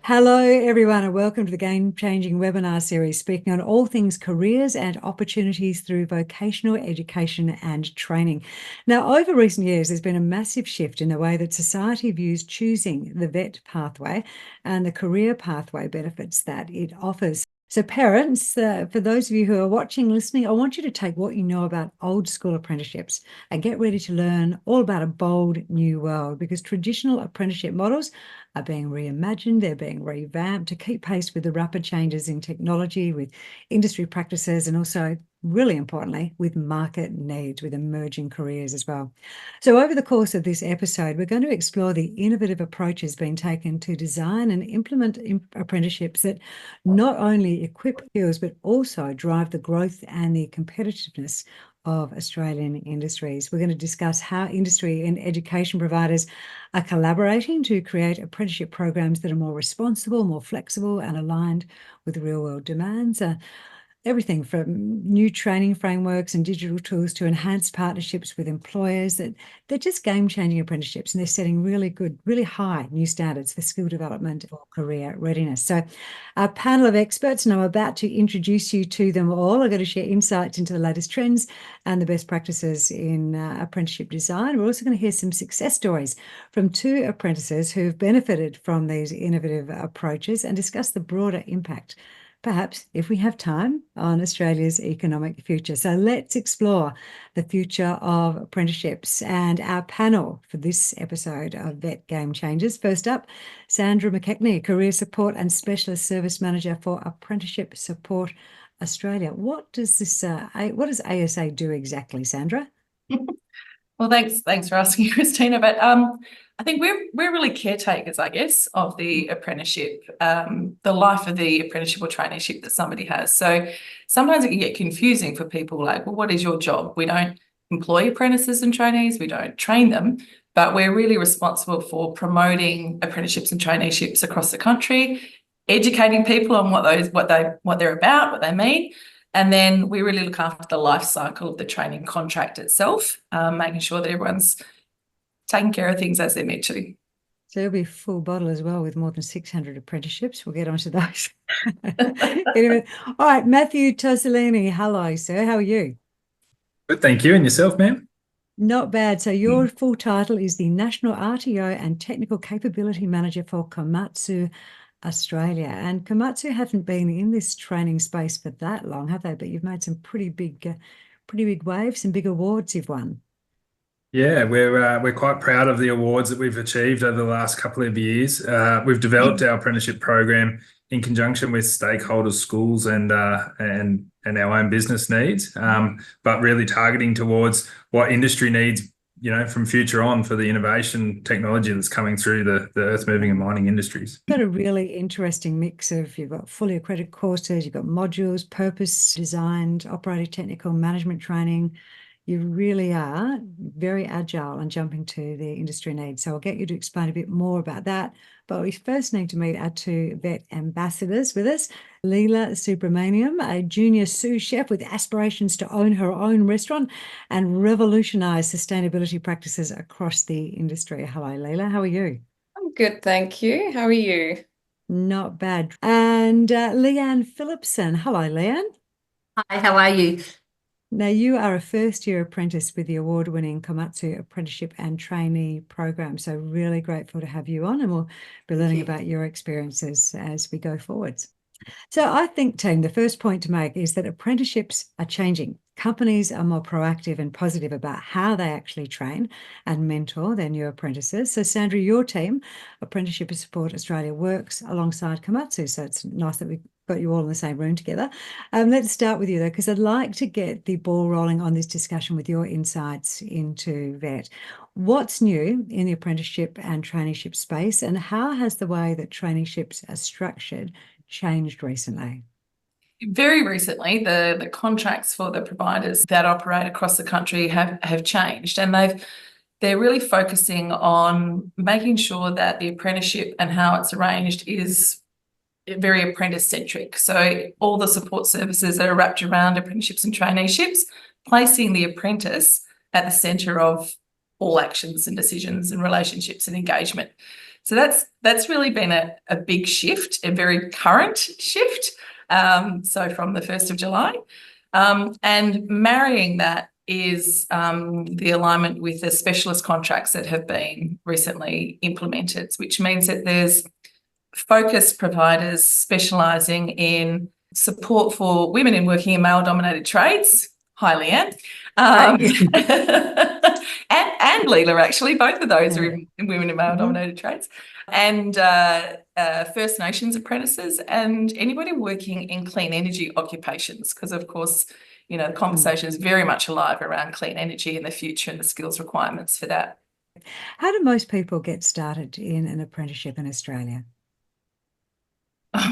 Hello, everyone, and welcome to the game-changing webinar series speaking on all things careers and opportunities through vocational education and training. Now, over recent years, there's been a massive shift in the way that society views choosing the VET pathway and the career pathway benefits that it offers. So parents, for those of you who are watching, listening, I want you to take what you know about old school apprenticeships and get ready to learn all about a bold new world, because traditional apprenticeship models are being reimagined, they're being revamped to keep pace with the rapid changes in technology, with industry practices, and also, really importantly, with market needs, with emerging careers as well. So over the course of this episode, we're going to explore the innovative approaches being taken to design and implement apprenticeships that not only equip skills, but also drive the growth and the competitiveness of Australian industries. We're going to discuss how industry and education providers are collaborating to create apprenticeship programs that are more responsible, more flexible, and aligned with real-world demands. Everything from new training frameworks and digital tools to enhanced partnerships with employers. They're just game-changing apprenticeships, and they're setting really good, really high new standards for skill development or career readiness. So our panel of experts, and I'm about to introduce you to them all, are going to share insights into the latest trends and the best practices in apprenticeship design. We're also going to hear some success stories from two apprentices who've benefited from these innovative approaches and discuss the broader impact, perhaps, if we have time, on Australia's economic future. So let's explore the future of apprenticeships. And our panel for this episode of VET Game Changers. First up, Sandra McKechnie, Career Support and Specialist Service Manager for Apprenticeship Support Australia. What does ASA do exactly, Sandra? Well, thanks for asking, Christina. But I think we're really caretakers, I guess, of the apprenticeship, the life of the apprenticeship or traineeship that somebody has. So sometimes it can get confusing for people, like, well, what is your job? We don't employ apprentices and trainees, we don't train them, but we're really responsible for promoting apprenticeships and traineeships across the country, educating people on what they're about, what they mean. And then we really look after the life cycle of the training contract itself, making sure that everyone's taking care of things as they're meant to. So it'll be full bottle as well, with more than 600 apprenticeships. We'll get onto those. Anyway, all right, Matthew Tosolini. Hello, sir. How are you? Good, thank you. And yourself, ma'am? Not bad. So your full title is the National RTO and Technical Capability Manager for Komatsu Australia. And Komatsu haven't been in this training space for that long, have they? But you've made some pretty big waves, some big awards you've won. Yeah, we're quite proud of the awards that we've achieved over the last couple of years. We've developed our apprenticeship program in conjunction with stakeholders, schools, and our own business needs, but really targeting towards what industry needs, from future on, for the innovation technology that's coming through the earth-moving and mining industries. You've got a really interesting mix of, you've got fully accredited courses, you've got modules, purpose-designed, operator technical management training. You really are very agile and jumping to the industry needs. So I'll get you to explain a bit more about that. But we first need to meet our two VET ambassadors with us. Leela Subramaniam, a junior sous chef with aspirations to own her own restaurant and revolutionise sustainability practices across the industry. Hello, Leela. How are you? I'm good, thank you. How are you? Not bad. And Leanne Phillipson. Hello, Leanne. Hi, how are you? Now, you are a first-year apprentice with the award-winning Komatsu Apprenticeship and Trainee Program. So really grateful to have you on, and we'll be learning about your experiences as we go forwards. So I think, team, the first point to make is that apprenticeships are changing. Companies are more proactive and positive about how they actually train and mentor their new apprentices. So Sandra, your team, Apprenticeship Support Australia, works alongside Komatsu. So it's nice that we've got you all in the same room together. Let's start with you, though, because I'd like to get the ball rolling on this discussion with your insights into VET. What's new in the apprenticeship and traineeship space, and how has the way that traineeships are structured changed recently? Very recently, the contracts for the providers that operate across the country have changed, and they're really focusing on making sure that the apprenticeship and how it's arranged is very apprentice-centric. So all the support services that are wrapped around apprenticeships and traineeships, placing the apprentice at the centre of all actions and decisions and relationships and engagement. So that's really been a big shift, a very current shift. So from the 1st of July. And marrying that is the alignment with the specialist contracts that have been recently implemented, which means that there's focused providers specialising in support for women working in male-dominated trades. Hi, Leanne. And Leela, actually, both of those are in women in male-dominated trades. And First Nations apprentices and anybody working in clean energy occupations, because, of course, you know, the conversation is very much alive around clean energy in the future and the skills requirements for that. How do most people get started in an apprenticeship in Australia?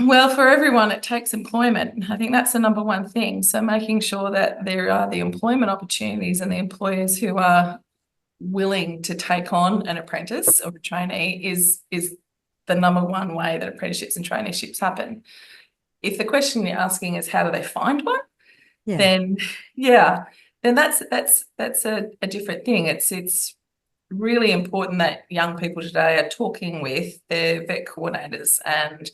Well, for everyone, it takes employment. I think that's the number one thing. So making sure that there are the employment opportunities and the employers who are willing to take on an apprentice or a trainee is the number one way that apprenticeships and traineeships happen. If the question you're asking is how do they find one, then that's a different thing. It's really important that young people today are talking with their vet coordinators and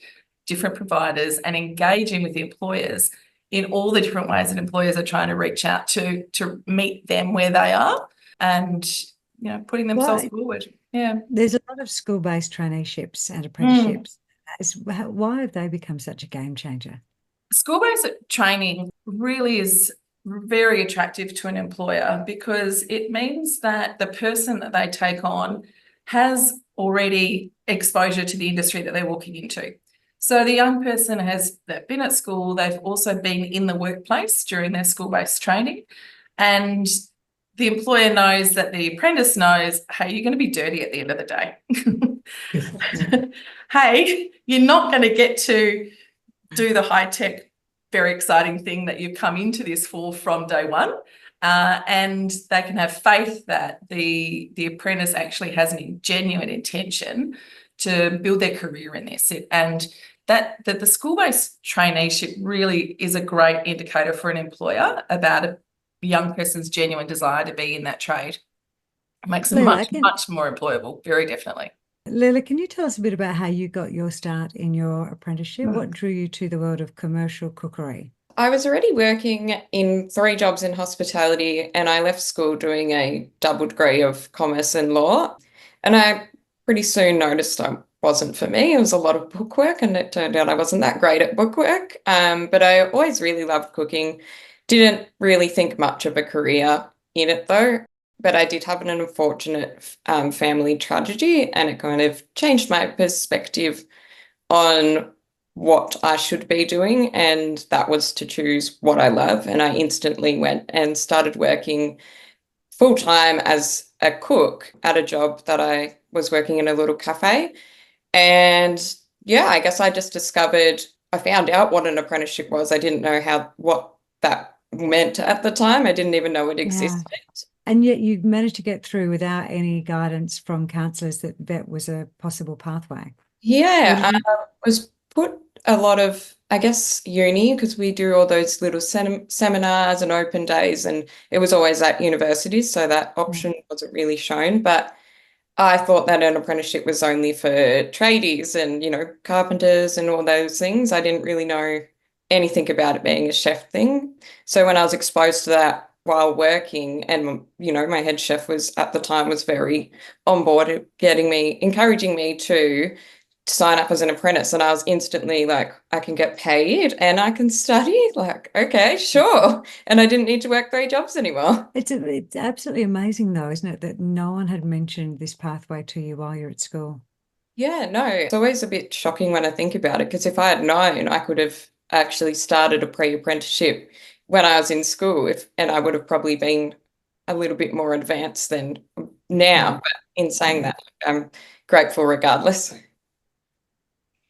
different providers and engaging with the employers in all the different ways that employers are trying to reach out to meet them where they are and, you know, putting themselves forward. Yeah. There's a lot of school-based traineeships and apprenticeships. Why have they become such a game changer? School-based training really is very attractive to an employer because it means that the person that they take on has already exposure to the industry that they're walking into. So the young person they've been at school, they've also been in the workplace during their school-based training, and the employer knows that the apprentice knows, hey, you're going to be dirty at the end of the day. Hey, you're not going to get to do the high-tech, very exciting thing that you've come into this for from day one. And they can have faith that the apprentice actually has a genuine intention to build their career in this. And that the school-based traineeship really is a great indicator for an employer about a young person's genuine desire to be in that trade. It makes them much more employable, very definitely. Leila, can you tell us a bit about how you got your start in your apprenticeship? What drew you to the world of commercial cookery? I was already working in 3 jobs in hospitality, and I left school doing a double degree of commerce and law. And I pretty soon noticed I wasn't for me. It was a lot of bookwork, and it turned out I wasn't that great at bookwork. But I always really loved cooking. Didn't really think much of a career in it though. But I did have an unfortunate family tragedy, and it kind of changed my perspective on what I should be doing, and that was to choose what I love. And I instantly went and started working full-time as a cook at a job that I was working in a little cafe. And yeah, I guess I just I found out what an apprenticeship was. I didn't know what that meant at the time. I didn't even know it existed. And yet you managed to get through without any guidance from counsellors that was a possible pathway. Yeah, I was put a lot of, I guess, uni, because we do all those little seminars and open days, and it was always at universities, so that option wasn't really shown. But I thought that an apprenticeship was only for tradies and, you know, carpenters and all those things. I didn't really know anything about it being a chef thing. So when I was exposed to that while working, and, you know, my head chef was at the time was very on board, encouraging me to sign up as an apprentice, and I was instantly like, I can get paid and I can study, like, okay, sure. And I didn't need to work 3 jobs anymore. It's absolutely amazing though, isn't it, that no one had mentioned this pathway to you while you're at school? Yeah, no, it's always a bit shocking when I think about it, because if I had known, I could have actually started a pre-apprenticeship when I was in school, and I would have probably been a little bit more advanced than now. But in saying that, I'm grateful regardless.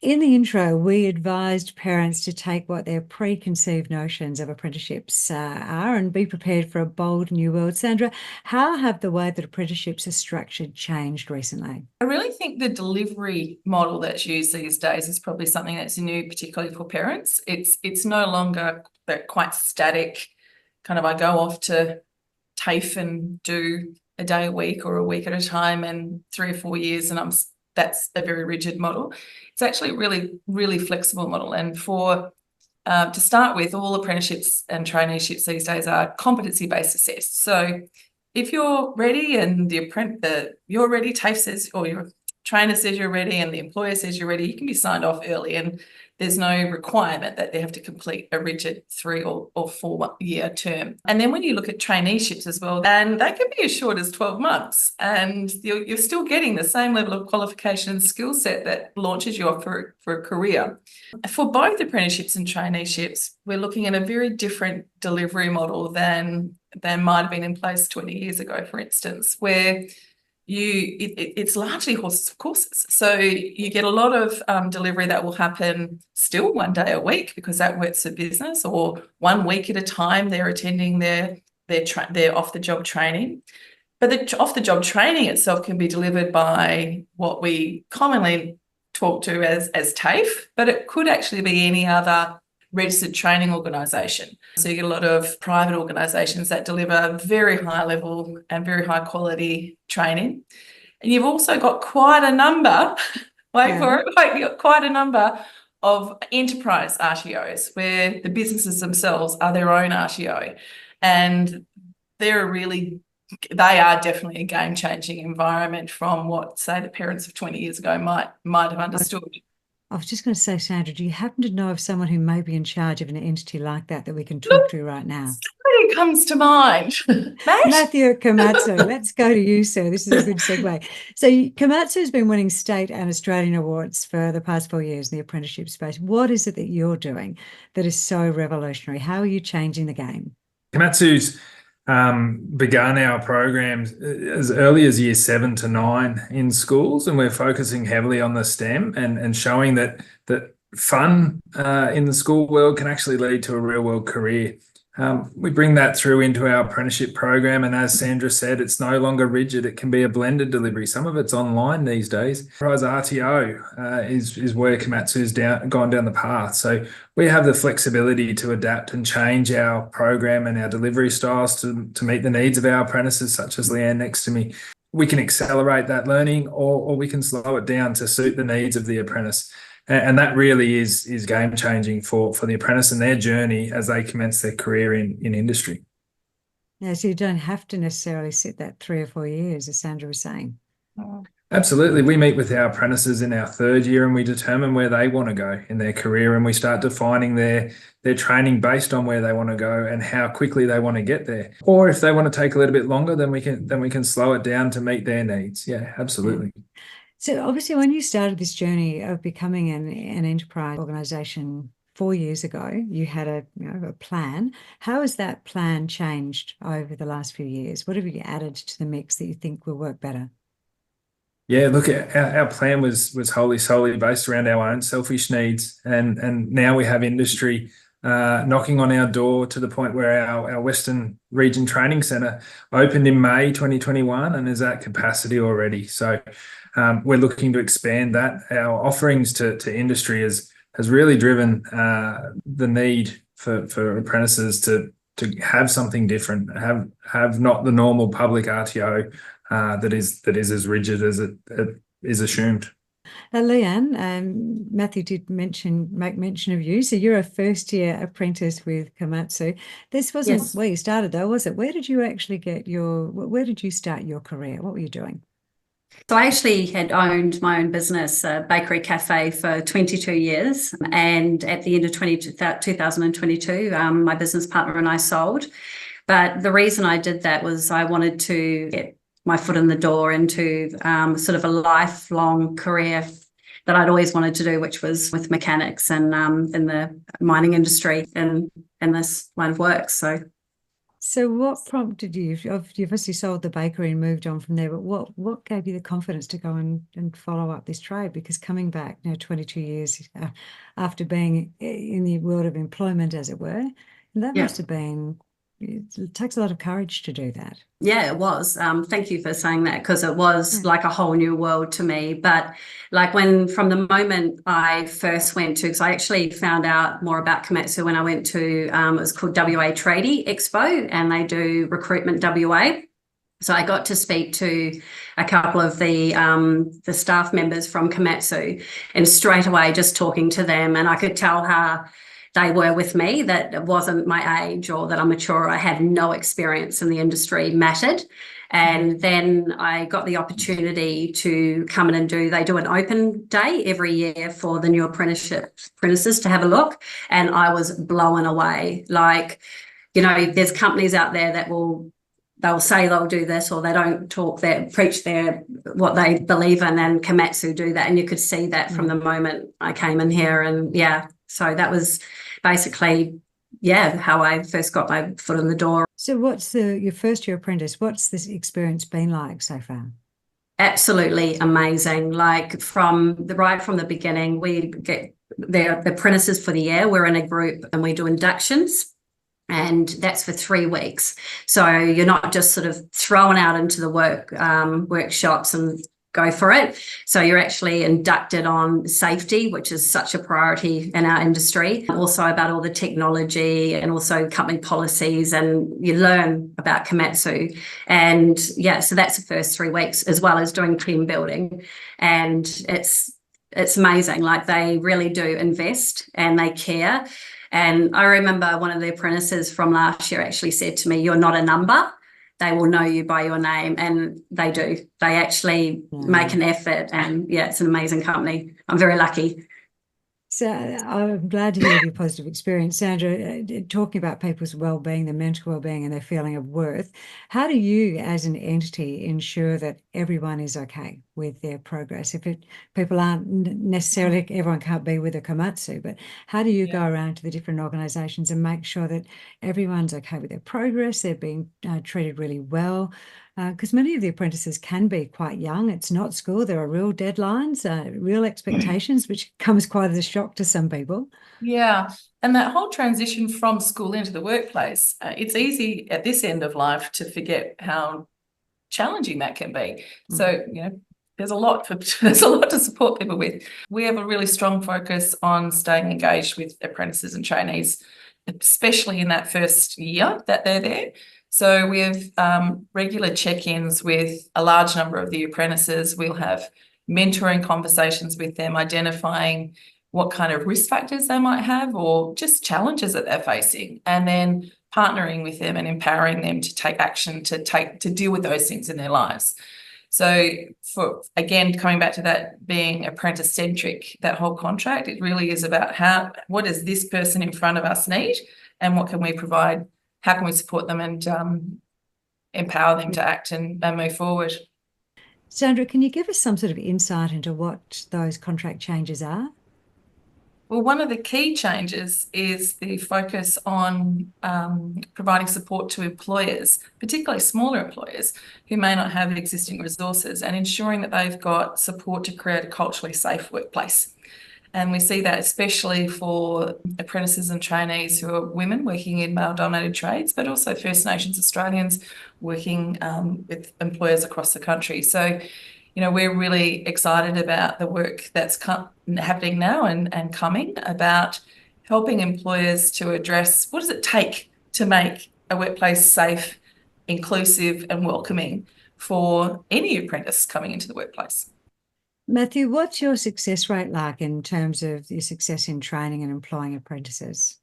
In the intro, we advised parents to take what their preconceived notions of apprenticeships are and be prepared for a bold new world. Sandra, how have the way that apprenticeships are structured changed recently? I really think the delivery model that's used these days is probably something that's new, particularly for parents. It's no longer that quite static, kind of I go off to TAFE and do a day a week or a week at a time and 3 or 4 years and I'm that's a very rigid model. It's actually a really, really flexible model. And to start with, all apprenticeships and traineeships these days are competency-based assessed. So if you're ready and you're ready, TAFE says, or your trainer says you're ready and the employer says you're ready, you can be signed off early, and there's no requirement that they have to complete a rigid 3 or 4 year term. And then when you look at traineeships as well, and they can be as short as 12 months, and you're still getting the same level of qualification and skill set that launches you off for a career. For both apprenticeships and traineeships, we're looking at a very different delivery model than might have been in place 20 years ago, for instance, where it's largely horses for courses. So you get a lot of delivery that will happen still 1 day a week, because that works for business, or 1 week at a time they're attending their off-the-job training. But the off-the-job training itself can be delivered by what we commonly talk to as TAFE, but it could actually be any other registered training organisation. So you get a lot of private organisations that deliver very high level and very high quality training. And you've also got quite a number, you've got quite a number of enterprise RTOs, where the businesses themselves are their own RTO. And they are definitely a game-changing environment from what, say, the parents of 20 years ago might have understood. I was just going to say, Sandra, do you happen to know of someone who may be in charge of an entity like that we can talk to right now? Somebody comes to mind. Matthew Komatsu, let's go to you, sir. This is a good segue. So Komatsu has been winning state and Australian awards for the past 4 years in the apprenticeship space. What is it that you're doing that is so revolutionary? How are you changing the game? Komatsu's begun our programs as early as year 7 to 9 in schools, and we're focusing heavily on the STEM and showing that fun in the school world can actually lead to a real world career. We bring that through into our apprenticeship program, and as Sandra said, it's no longer rigid. It can be a blended delivery. Some of it's online these days. Enterprise RTO is where Komatsu's gone down the path. So we have the flexibility to adapt and change our program and our delivery styles to meet the needs of our apprentices, such as Leanne next to me. We can accelerate that learning, or we can slow it down to suit the needs of the apprentice. And that really is game changing for the apprentice and their journey as they commence their career in industry. Yeah, so you don't have to necessarily sit that 3 or 4 years, as Sandra was saying. Absolutely. We meet with our apprentices in our 3rd year, and we determine where they want to go in their career, and we start defining their training based on where they want to go and how quickly they want to get there. Or if they want to take a little bit longer, then we can slow it down to meet their needs. Yeah, absolutely. Yeah. So obviously, when you started this journey of becoming an enterprise organisation 4 years ago, you had a plan. How has that plan changed over the last few years? What have you added to the mix that you think will work better? Yeah, look, our plan was wholly solely based around our own selfish needs, and now we have industry knocking on our door to the point where our Western Region Training Centre opened in May 2021 and is at capacity already. So we're looking to expand that. Our offerings to industry has really driven the need for apprentices to have something different, have not the normal public RTO that is as rigid as it is assumed. Leanne, Matthew did make mention of you. So you're a first-year apprentice with Komatsu. This wasn't where you started, though, was it? Where did you actually where did you start your career? What were you doing? So I actually had owned my own business, a bakery cafe, for 22 years. And at the end of 2022, my business partner and I sold. But the reason I did that was I wanted to get my foot in the door into sort of a lifelong career that I'd always wanted to do, which was with mechanics and in the mining industry and in this line of work. So what prompted you? You obviously sold the bakery and moved on from there, but what gave you the confidence to go and follow up this trade? Because coming back 22 years after being in the world of employment, as it were, that must have been, it takes a lot of courage to do that. Yeah, it was. Thank you for saying that, because it was like a whole new world to me. But like from the moment I first went to, because I actually found out more about Komatsu when I went to, it was called WA Tradie Expo, and they do recruitment WA. So I got to speak to a couple of the staff members from Komatsu, and straight away just talking to them, and I could tell how they were with me, that it wasn't my age or that I'm mature. I had no experience in the industry mattered. And then I got the opportunity to come in and they do an open day every year for the new apprentices to have a look. And I was blown away. Like, you know, there's companies out there that they'll say they'll do this, or they don't preach what they believe in, and Komatsu do that. And you could see that from the moment I came in here. And yeah, so that was basically, how I first got my foot in the door. So what's your first year apprentice? What's this experience been like so far? Absolutely amazing. Like from the beginning, we get the apprentices for the year. We're in a group and we do inductions. And that's for 3 weeks. So you're not just sort of thrown out into the workshops and go for it. So you're actually inducted on safety, which is such a priority in our industry. Also about all the technology and also company policies, and you learn about Komatsu. And so that's the first 3 weeks, as well as doing team building. And it's amazing. Like, they really do invest and they care. And I remember one of the apprentices from last year actually said to me, "You're not a number. They will know you by your name." And they do. They actually make an effort. And it's an amazing company. I'm very lucky. So I'm glad to hear your positive experience. Sandra, talking about people's well-being, their mental well-being and their feeling of worth, how do you as an entity ensure that everyone is okay with their progress? People aren't necessarily, everyone can't be with a Komatsu, but how do you go around to the different organisations and make sure that everyone's okay with their progress, they're being treated really well? Because many of the apprentices can be quite young. It's not school. There are real deadlines, real expectations, which comes quite as a shock to some people. Yeah. And that whole transition from school into the workplace, it's easy at this end of life to forget how challenging that can be. So, there's a lot to support people with. We have a really strong focus on staying engaged with apprentices and trainees, especially in that first year that they're there. So we have regular check-ins with a large number of the apprentices. We'll have mentoring conversations with them, identifying what kind of risk factors they might have or just challenges that they're facing, and then partnering with them and empowering them to take action to deal with those things in their lives. So coming back to that being apprentice-centric, that whole contract, it really is about what does this person in front of us need, and what can we provide? How can we support them and empower them to act and move forward? Sandra, can you give us some sort of insight into what those contract changes are? Well, one of the key changes is the focus on providing support to employers, particularly smaller employers who may not have existing resources, and ensuring that they've got support to create a culturally safe workplace. And we see that especially for apprentices and trainees who are women working in male-dominated trades, but also First Nations Australians working with employers across the country. So, we're really excited about the work that's happening now and coming, about helping employers to address what does it take to make a workplace safe, inclusive and welcoming for any apprentice coming into the workplace. Matthew, what's your success rate like in terms of your success in training and employing apprentices?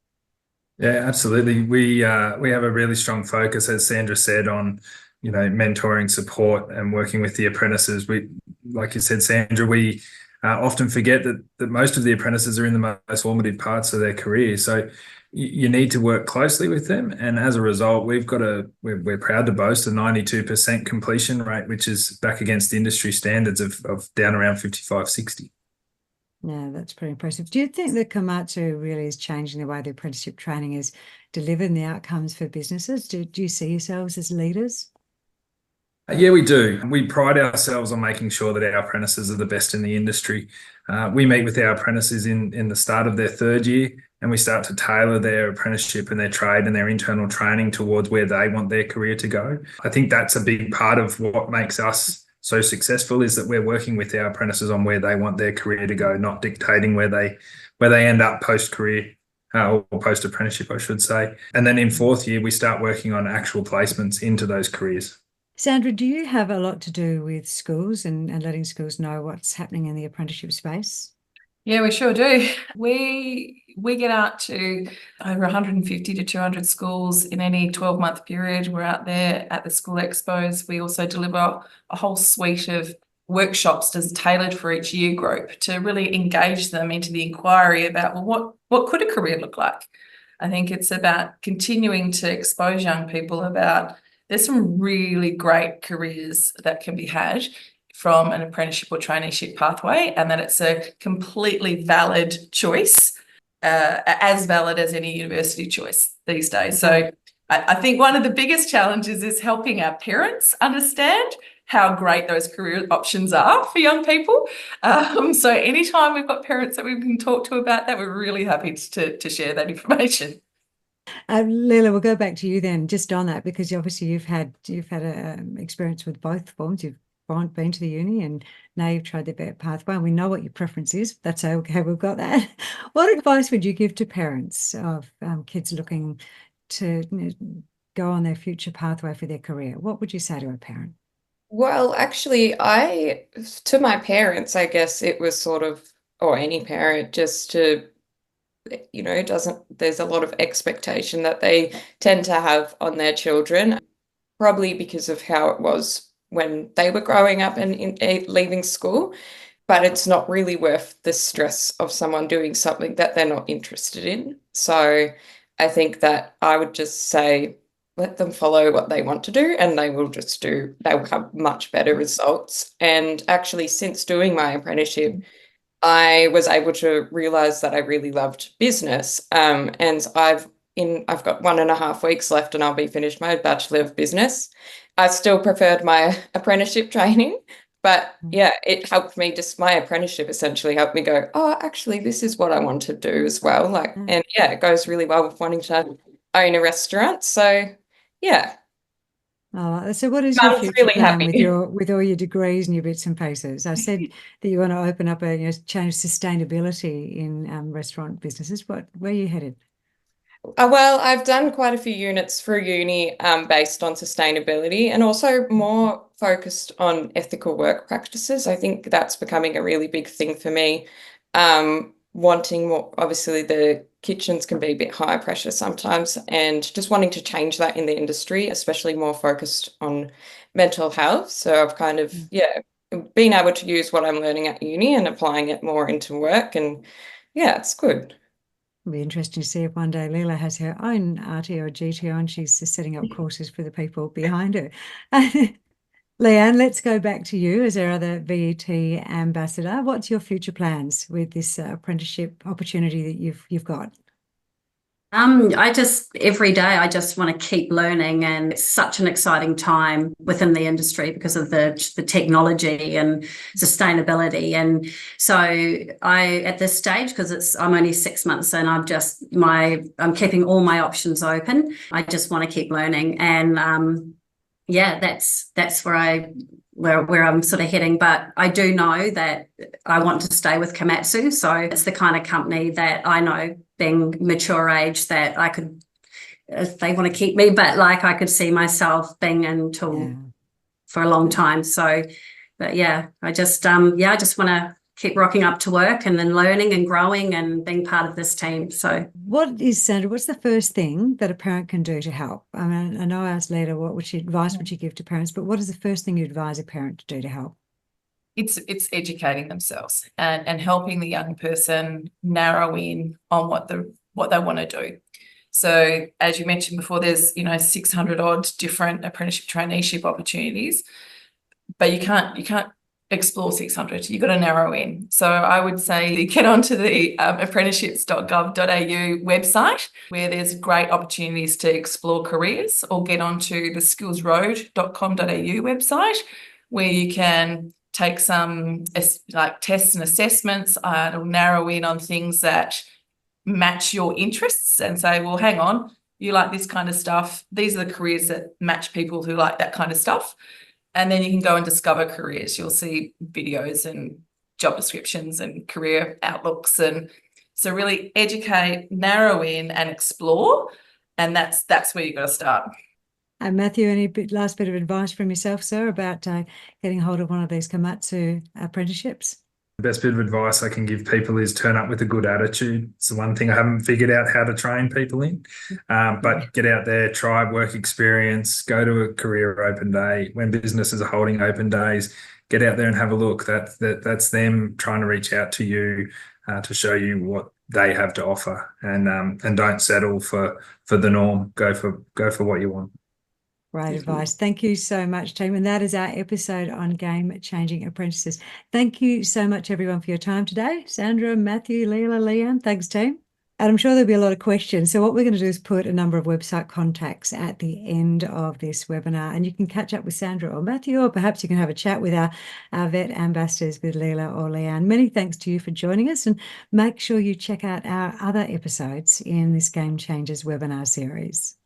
Yeah, absolutely. We have a really strong focus, as Sandra said, on mentoring, support, and working with the apprentices. We, like you said, Sandra, we often forget that most of the apprentices are in the most formative parts of their career. So you need to work closely with them, and as a result, we're proud to boast a 92% completion rate, which is back against industry standards of down around 55-60. Yeah, that's pretty impressive. Do you think that Komatsu really is changing the way the apprenticeship training is delivered and the outcomes for businesses? Do you see yourselves as leaders? Yeah, we do. We pride ourselves on making sure that our apprentices are the best in the industry. We meet with our apprentices in the start of their third year, and we start to tailor their apprenticeship and their trade and their internal training towards where they want their career to go. I think that's a big part of what makes us so successful, is that we're working with our apprentices on where they want their career to go, not dictating where they end up post-career. Or post-apprenticeship, I should say. And then in fourth year, we start working on actual placements into those careers. Sandra, do you have a lot to do with schools and letting schools know what's happening in the apprenticeship space? Yeah, we sure do. We get out to over 150 to 200 schools in any 12-month period. We're out there at the school expos. We also deliver a whole suite of workshops that's tailored for each year group to really engage them into the inquiry about, well, what could a career look like? I think it's about continuing to expose young people about there's some really great careers that can be had from an apprenticeship or traineeship pathway, and that it's a completely valid choice, as valid as any university choice these days. So I think one of the biggest challenges is helping our parents understand how great those career options are for young people. So anytime we've got parents that we can talk to about that, we're really happy to share that information. Leila, we'll go back to you then, just on that, because obviously you've had a experience with both forms. You've been to the uni and now you've tried the VET pathway, and we know what your preference is. That's okay, we've got that. What advice would you give to parents of kids looking to go on their future pathway for their career? What would you say to a parent? Well, actually, to my parents, I guess it was sort of, or any parent, just to, there's a lot of expectation that they tend to have on their children, probably because of how it was when they were growing up and leaving school, but it's not really worth the stress of someone doing something that they're not interested in. So I think that I would just say, let them follow what they want to do, and they'll have much better results. And actually, since doing my apprenticeship, I was able to realize that I really loved business. And I've got 1.5 weeks left and I'll be finished my Bachelor of Business. I still preferred my apprenticeship training, but yeah, it helped me, just my apprenticeship essentially helped me go, oh, actually, this is what I want to do as well. And yeah, it goes really well with wanting to own a restaurant. So yeah. Oh, so what is your Mum's future really plan happy. with all your degrees and your bits and pieces? I said that you want to open up change sustainability in restaurant businesses. Where are you headed? Well, I've done quite a few units for uni based on sustainability, and also more focused on ethical work practices. I think that's becoming a really big thing for me. Wanting more, obviously the kitchens can be a bit high pressure sometimes, and just wanting to change that in the industry, especially more focused on mental health. So I've kind of, been able to use what I'm learning at uni and applying it more into work, and yeah, it's good. It'll be interesting to see if one day Leila has her own RTO or GTO and she's just setting up courses for the people behind her. Leanne, let's go back to you as our other VET ambassador. What's your future plans with this apprenticeship opportunity that you've got? Every day I just want to keep learning, and it's such an exciting time within the industry because of the technology and sustainability. And so at this stage, because I'm only 6 months in, I'm keeping all my options open. I just want to keep learning, and that's where I'm sort of heading. But I do know that I want to stay with Komatsu. So it's the kind of company that I know, being mature age, that I could, if they want to keep me, but like I could see myself being for a long time. So, but yeah, I just want to keep rocking up to work and then learning and growing and being part of this team. So Sandra, what's the first thing that a parent can do to help? I mean, I know I asked later, what advice would you give to parents, but what is the first thing you advise a parent to do to help? It's educating themselves and helping the young person narrow in on what they want to do. So as you mentioned before, there's 600 odd different apprenticeship traineeship opportunities, but you can't explore 600. You've got to narrow in. So I would say get onto the apprenticeships.gov.au website, where there's great opportunities to explore careers, or get onto the skillsroad.com.au website, where you can take some like tests and assessments. It'll narrow in on things that match your interests and say, well, hang on, you like this kind of stuff. These are the careers that match people who like that kind of stuff. And then you can go and discover careers. You'll see videos and job descriptions and career outlooks. And so really educate, narrow in and explore. And that's where you've got to start. And Matthew, any last bit of advice from yourself, sir, about getting hold of one of these Komatsu apprenticeships? The best bit of advice I can give people is turn up with a good attitude. It's the one thing I haven't figured out how to train people in. But get out there, try work experience, go to a career open day. When businesses are holding open days, get out there and have a look. That's them trying to reach out to you to show you what they have to offer, and don't settle for the norm. Go for what you want. Great advice. Thank you so much, team. And that is our episode on game changing apprentices. Thank you so much, everyone, for your time today. Sandra, Matthew, Leila, Leanne, thanks, team. And I'm sure there'll be a lot of questions. So what we're going to do is put a number of website contacts at the end of this webinar, and you can catch up with Sandra or Matthew, or perhaps you can have a chat with our vet ambassadors with Leila or Leanne. Many thanks to you for joining us, and make sure you check out our other episodes in this Game Changers webinar series.